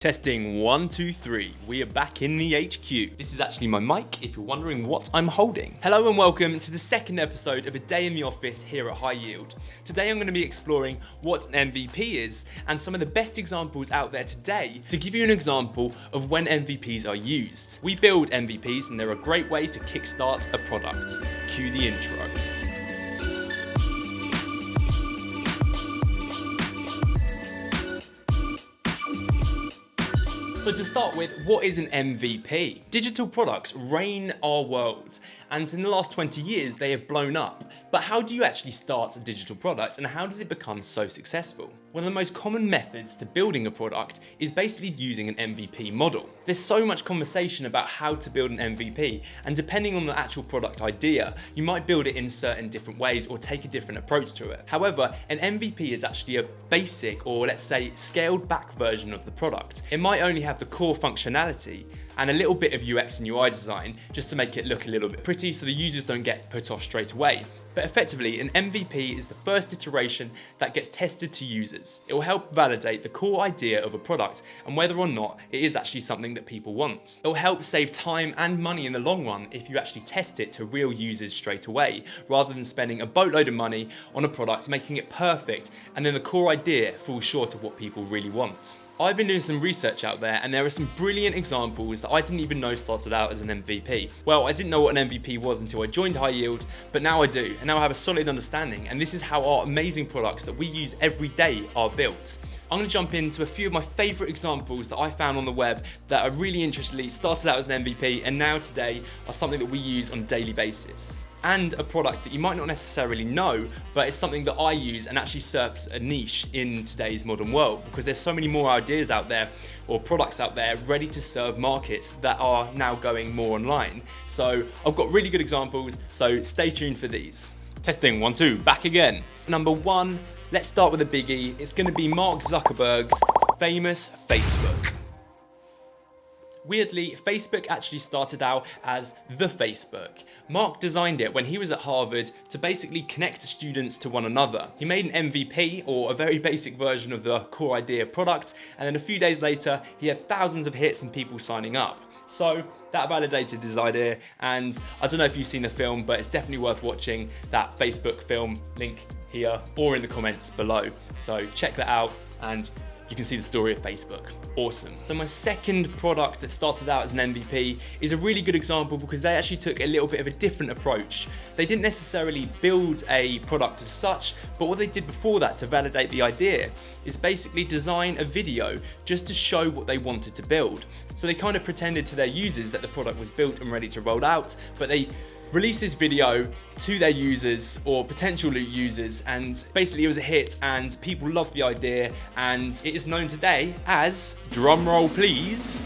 Testing 1, 2, 3. We are back in the HQ. This is actually my mic if you're wondering what I'm holding. Hello and welcome to the second episode of A Day in the Office here at Hiyield. Today I'm going to be exploring what an MVP is and some of the best examples out there today to give you an example of when MVPs are used. We build MVPs and they're a great way to kickstart a product. Cue the intro. So to start with, what is an MVP? Digital products reign our world, and in the last 20 years they have blown up. But how do you actually start a digital product and how does it become so successful? One of the most common methods to building a product is basically using an MVP model. There's so much conversation about how to build an MVP, and depending on the actual product idea, you might build it in certain different ways or take a different approach to it. However, an MVP is actually a basic, or let's say scaled back version of the product. It might only have the core functionality and a little bit of UX and UI design just to make it look a little bit pretty so the users don't get put off straight away. But effectively, an MVP is the first iteration that gets tested to users. It will help validate the core idea of a product and whether or not it is actually something that people want. It will help save time and money in the long run if you actually test it to real users straight away, rather than spending a boatload of money on a product, making it perfect, and then the core idea falls short of what people really want. I've been doing some research out there and there are some brilliant examples that I didn't even know started out as an MVP. Well, I didn't know what an MVP was until I joined Hiyield, but now I do, and now I have a solid understanding, and this is how our amazing products that we use every day are built. I'm going to jump into a few of my favourite examples that I found on the web that are really interestingly started out as an MVP and now today are something that we use on a daily basis. And a product that you might not necessarily know, but it's something that I use and actually serves a niche in today's modern world because there's so many more ideas out there or products out there ready to serve markets that are now going more online. So I've got really good examples, so stay tuned for these. Testing 1, 2, back again. Number 1, let's start with a biggie. It's going to be Mark Zuckerberg's famous Facebook. Weirdly, Facebook actually started out as the Facebook. Mark designed it when he was at Harvard to basically connect students to one another. He made an MVP, or a very basic version of the core idea product, and then a few days later, he had thousands of hits and people signing up. So that validated his idea, and I don't know if you've seen the film, but it's definitely worth watching that Facebook film, link here or in the comments below. So check that out and you can see the story of Facebook. Awesome. So my second product that started out as an MVP is a really good example because they actually took a little bit of a different approach. They didn't necessarily build a product as such, but what they did before that to validate the idea is basically design a video just to show what they wanted to build. So they kind of pretended to their users that the product was built and ready to roll out, but they released this video to their users or potential users, and basically it was a hit and people loved the idea, and it is known today as, drumroll please,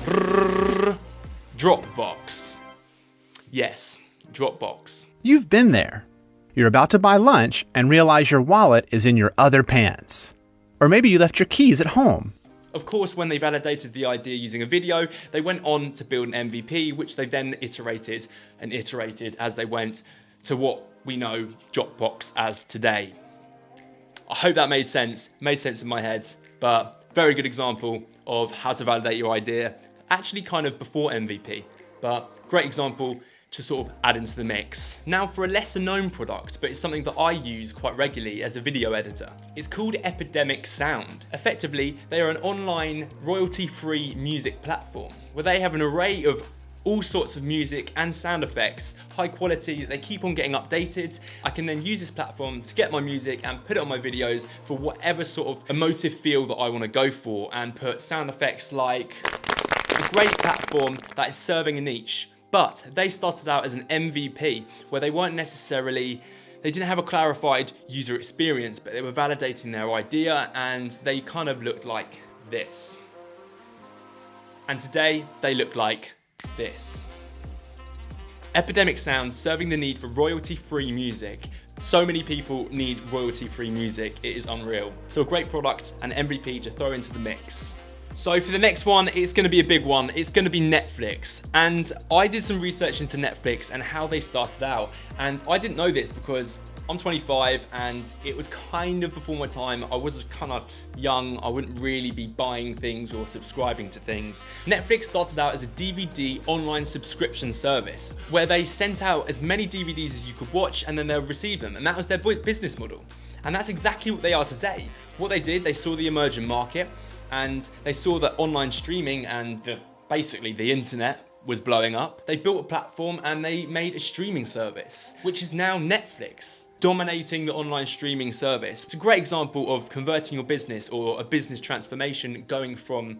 Dropbox. Yes, Dropbox. You've been there. You're about to buy lunch and realize your wallet is in your other pants. Or maybe you left your keys at home. Of course, when they validated the idea using a video, they went on to build an MVP, which they then iterated and iterated as they went to what we know Dropbox as today. I hope that made sense in my head, but very good example of how to validate your idea, actually kind of before MVP, but great example to sort of add into the mix. Now for a lesser known product, but it's something that I use quite regularly as a video editor. It's called Epidemic Sound. Effectively, they are an online royalty-free music platform where they have an array of all sorts of music and sound effects, high quality, that they keep on getting updated. I can then use this platform to get my music and put it on my videos for whatever sort of emotive feel that I want to go for, and put sound effects like a great platform that is serving a niche. But they started out as an MVP where they didn't have a clarified user experience, but they were validating their idea and they kind of looked like this. And today they look like this. Epidemic Sound serving the need for royalty-free music. So many people need royalty-free music, it is unreal. So a great product and MVP to throw into the mix. So for the next one, it's going to be a big one. It's going to be Netflix. And I did some research into Netflix and how they started out. And I didn't know this because I'm 25 and it was kind of before my time. I was kind of young. I wouldn't really be buying things or subscribing to things. Netflix started out as a DVD online subscription service where they sent out as many DVDs as you could watch and then they'll receive them. And that was their business model. And that's exactly what they are today. What they did, they saw the emerging market and they saw that online streaming and basically the internet was blowing up. They built a platform and they made a streaming service, which is now Netflix, dominating the online streaming service. It's a great example of converting your business or a business transformation, going from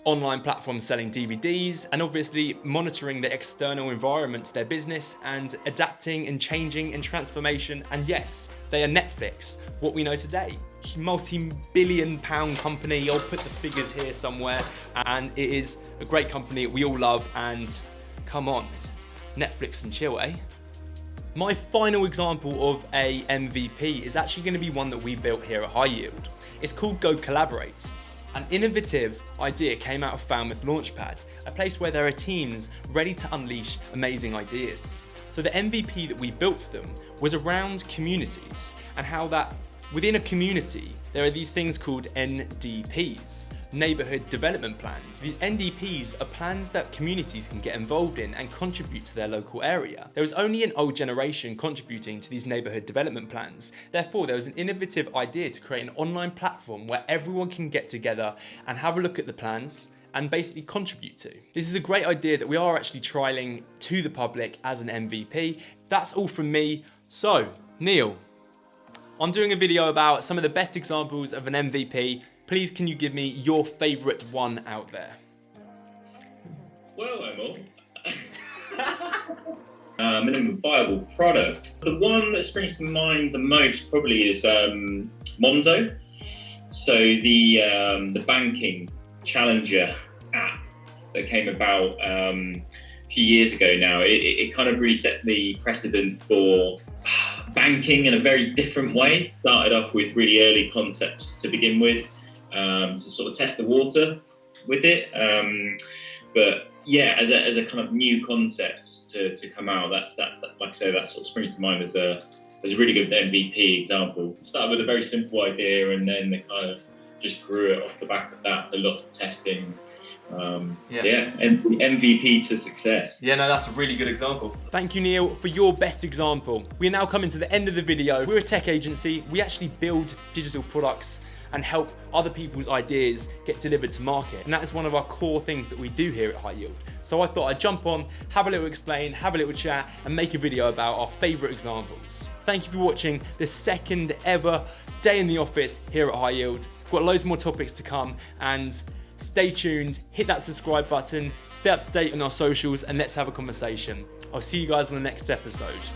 online platforms selling DVDs and obviously monitoring the external environment to their business and adapting and changing and transformation. And yes, they are Netflix, what we know today. Multi-billion-pound company. I'll put the figures here somewhere, and it is a great company we all love. And come on, Netflix and chill, eh? My final example of a MVP is actually going to be one that we built here at Hiyield. It's called Go Collaborate. An innovative idea came out of Falmouth Launchpad, a place where there are teams ready to unleash amazing ideas. So the MVP that we built for them was around communities and how that within a community, there are these things called NDPs, neighbourhood development plans. These NDPs are plans that communities can get involved in and contribute to their local area. There was only an old generation contributing to these neighbourhood development plans. Therefore, there was an innovative idea to create an online platform where everyone can get together and have a look at the plans and basically contribute to. This is a great idea that we are actually trialling to the public as an MVP. That's all from me. So, Neil, I'm doing a video about some of the best examples of an MVP. Please, can you give me your favourite one out there? Well, Emil, minimum viable product. The one that springs to mind the most probably is Monzo. So the banking challenger app that came about a few years ago now. It kind of really set the precedent for banking in a very different way. Started off with really early concepts to begin with, to sort of test the water with it. But yeah, as a kind of new concept to come out, like I say, that sort of springs to mind as a really good MVP example. Started with a very simple idea and then they kind of just grew it off the back of that. So lots of testing. And MVP to success. Yeah, no, that's a really good example. Thank you, Neil, for your best example. We are now coming to the end of the video. We're a tech agency. We actually build digital products and help other people's ideas get delivered to market. And that is one of our core things that we do here at Hiyield. So I thought I'd jump on, have a little explain, have a little chat, and make a video about our favorite examples. Thank you for watching the second ever day in the office here at Hiyield. We've got loads more topics to come, and stay tuned, hit that subscribe button, stay up to date on our socials, and let's have a conversation. I'll see you guys on the next episode.